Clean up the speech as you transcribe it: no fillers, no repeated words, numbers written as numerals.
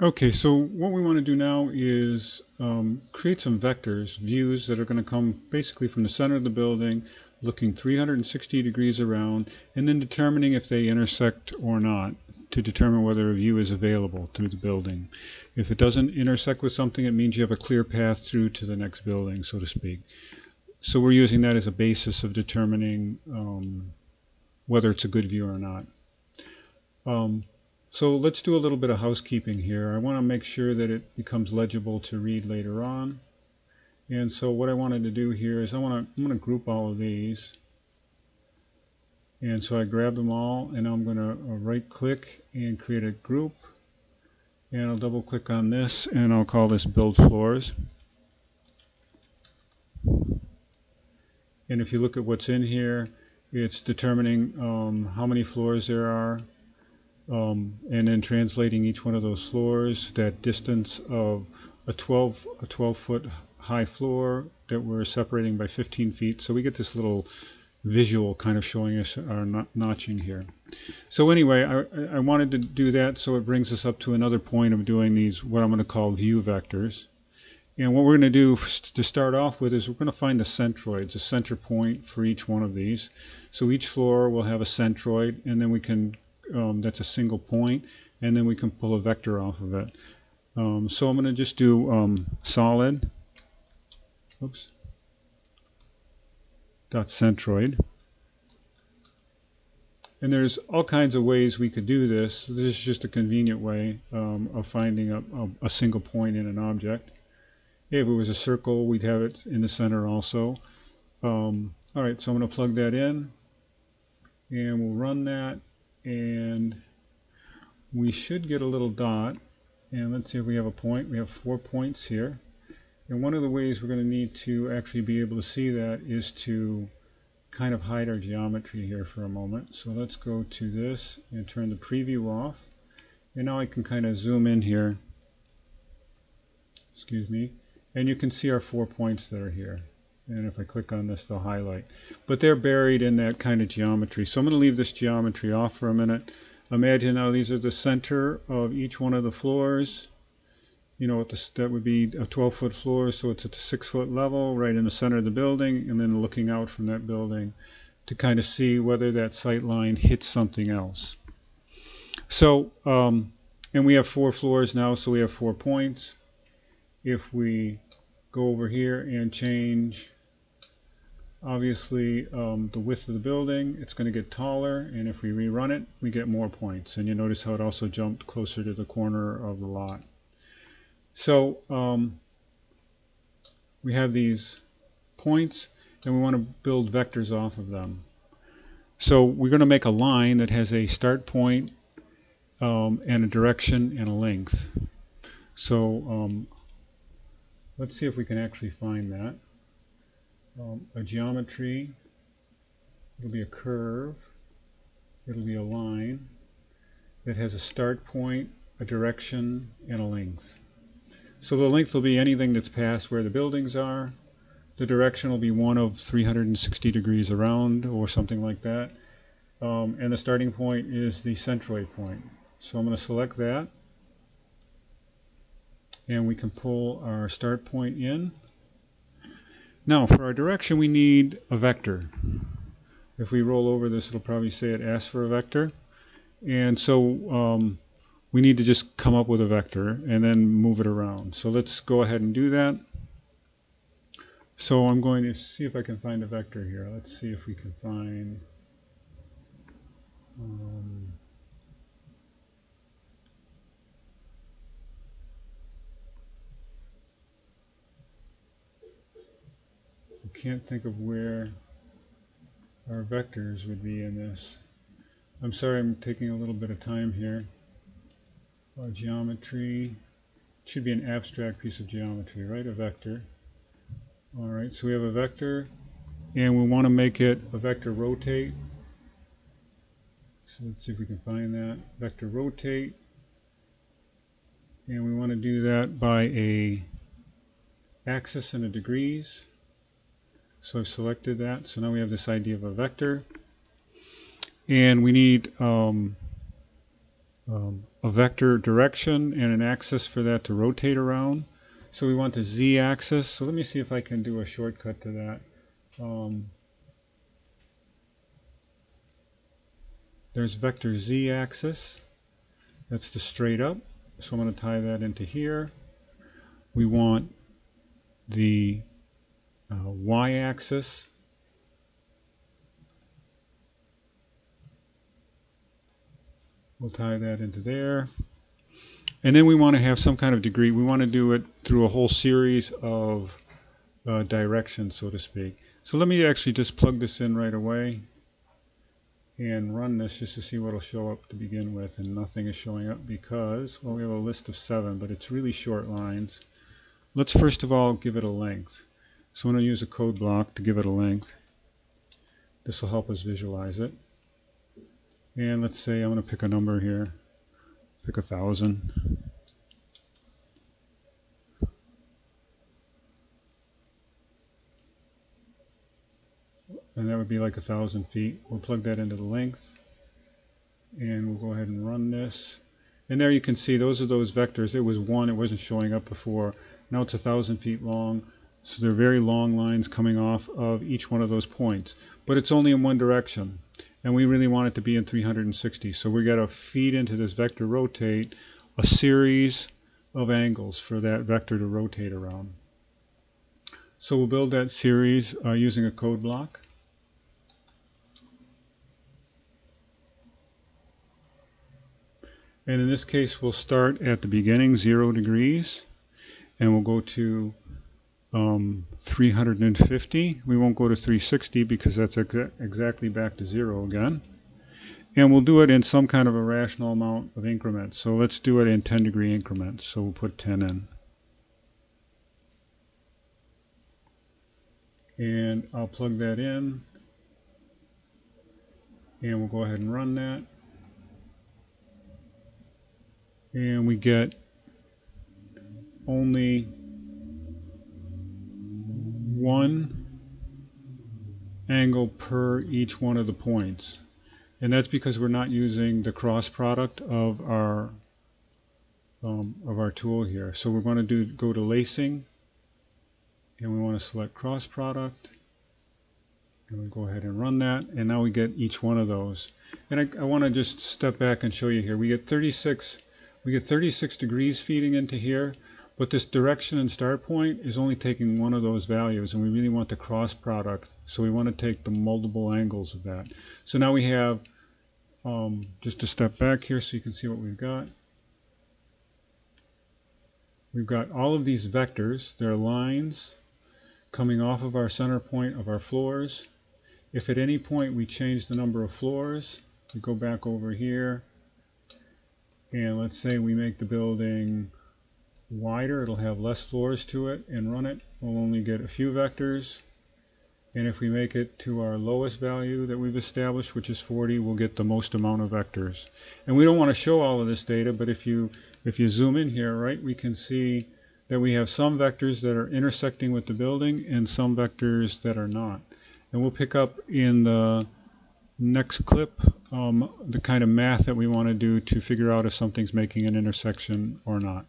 Okay, so what we want to do now is create some vectors, views that are going to come basically from the center of the building, looking 360 degrees around, and then determining if they intersect or not to determine whether a view is available through the building. If it doesn't intersect with something, it means you have a clear path through to the next building, so to speak. So we're using that as a basis of determining whether it's a good view or not. So let's do a little bit of housekeeping here. I want to make sure that it becomes legible to read later on. And so what I wanted to do here is I'm going to group all of these. And so I grab them all, and I'm going to right click and create a group. And I'll double click on this, and I'll call this build floors. And if you look at what's in here, it's determining how many floors there are. And then translating each one of those floors, that distance of a 12-foot high floor that we're separating by 15 feet. So we get this little visual kind of showing us our notching here. So anyway, I wanted to do that, so it brings us up to another point of doing these, what I'm going to call view vectors. And what we're going to do to start off with is we're going to find the centroids, a center point for each one of these. So each floor will have a centroid, and then we can that's a single point, and then we can pull a vector off of it. So I'm going to just do solid dot centroid, and there's all kinds of ways we could do this. This is just a convenient way of finding a single point in an object. If it was a circle, we'd have it in the center also. Alright, so I'm going to plug that in, and we'll run that. And we should get a little dot, and let's see if we have a point. We have 4 points here, and one of the ways we're going to need to actually be able to see that is to kind of hide our geometry here for a moment. So let's go to this and turn the preview off, and now I can kind of zoom in here, excuse me, and you can see our 4 points that are here. And if I click on this, they'll highlight. But they're buried in that kind of geometry. So I'm going to leave this geometry off for a minute. Imagine now these are the center of each one of the floors. You know, that would be a 12-foot floor, so it's at the 6-foot level, right in the center of the building, and then looking out from that building to kind of see whether that sight line hits something else. So, and we have 4 floors now, so we have 4 points. If we go over here and change obviously the width of the building, it's going to get taller, and if we rerun it, we get more points. And you notice how it also jumped closer to the corner of the lot. So we have these points, and we want to build vectors off of them. So we're going to make a line that has a start point and a direction and a length. So let's see if we can actually find that. A geometry, it'll be a curve, it'll be a line that has a start point, a direction, and a length. So the length will be anything that's past where the buildings are. The direction will be one of 360 degrees around or something like that. And the starting point is the centroid point. So I'm going to select that, and we can pull our start point in. Now for our direction, we need a vector. If we roll over this, it'll probably say it asks for a vector. And so we need to just come up with a vector and then move it around. So let's go ahead and do that. So I'm going to see if I can find a vector here. Let's see if we can find can't think of where our vectors would be in this. I'm sorry, I'm taking a little bit of time here. Geometry, it should be an abstract piece of geometry, right? A vector. Alright, so we have a vector, and we want to make it a vector rotate. So let's see if we can find that. Vector rotate, and we want to do that by a axis and a degrees. So I've selected that. So now we have this idea of a vector. And we need a vector direction and an axis for that to rotate around. So we want the z-axis. So let me see if I can do a shortcut to that. There's vector z-axis. That's the straight up. So I'm going to tie that into here. We want the y-axis. We'll tie that into there. And then we want to have some kind of degree. We want to do it through a whole series of directions, so to speak. So let me actually just plug this in right away and run this just to see what will show up to begin with. And nothing is showing up because, well, we have a list of 7, but it's really short lines. Let's first of all give it a length. So I'm going to use a code block to give it a length. This will help us visualize it. And let's say I'm going to pick a number here. Pick 1,000. And that would be like 1,000 feet. We'll plug that into the length. And we'll go ahead and run this. And there you can see those are those vectors. It was 1, it wasn't showing up before. Now it's 1,000 feet long. So they're very long lines coming off of each one of those points. But it's only in one direction. And we really want it to be in 360. So we got to feed into this vector rotate a series of angles for that vector to rotate around. So we'll build that series using a code block. And in this case, we'll start at the beginning, 0 degrees, and we'll go to 350. We won't go to 360 because that's exactly back to 0 again. And we'll do it in some kind of a rational amount of increments. So let's do it in 10-degree increments. So we'll put 10 in. And I'll plug that in. And we'll go ahead and run that. And we get only 1 angle per each one of the points. And that's because we're not using the cross product of our tool here. So we're going to go to lacing, and we want to select cross product, and we'll go ahead and run that. And now we get each one of those. And I want to just step back and show you here. We get 36 degrees feeding into here, but this direction and start point is only taking one of those values, and we really want the cross product, so we want to take the multiple angles of that. So now we have, just to step back here so you can see what we've got. We've got all of these vectors. They're lines coming off of our center point of our floors. If at any point we change the number of floors, we go back over here, and let's say we make the building wider, it'll have less floors to it, and run it, we'll only get a few vectors. And if we make it to our lowest value that we've established, which is 40, we'll get the most amount of vectors. And we don't want to show all of this data, but if you zoom in here, right, we can see that we have some vectors that are intersecting with the building and some vectors that are not. And we'll pick up in the next clip the kind of math that we want to do to figure out if something's making an intersection or not.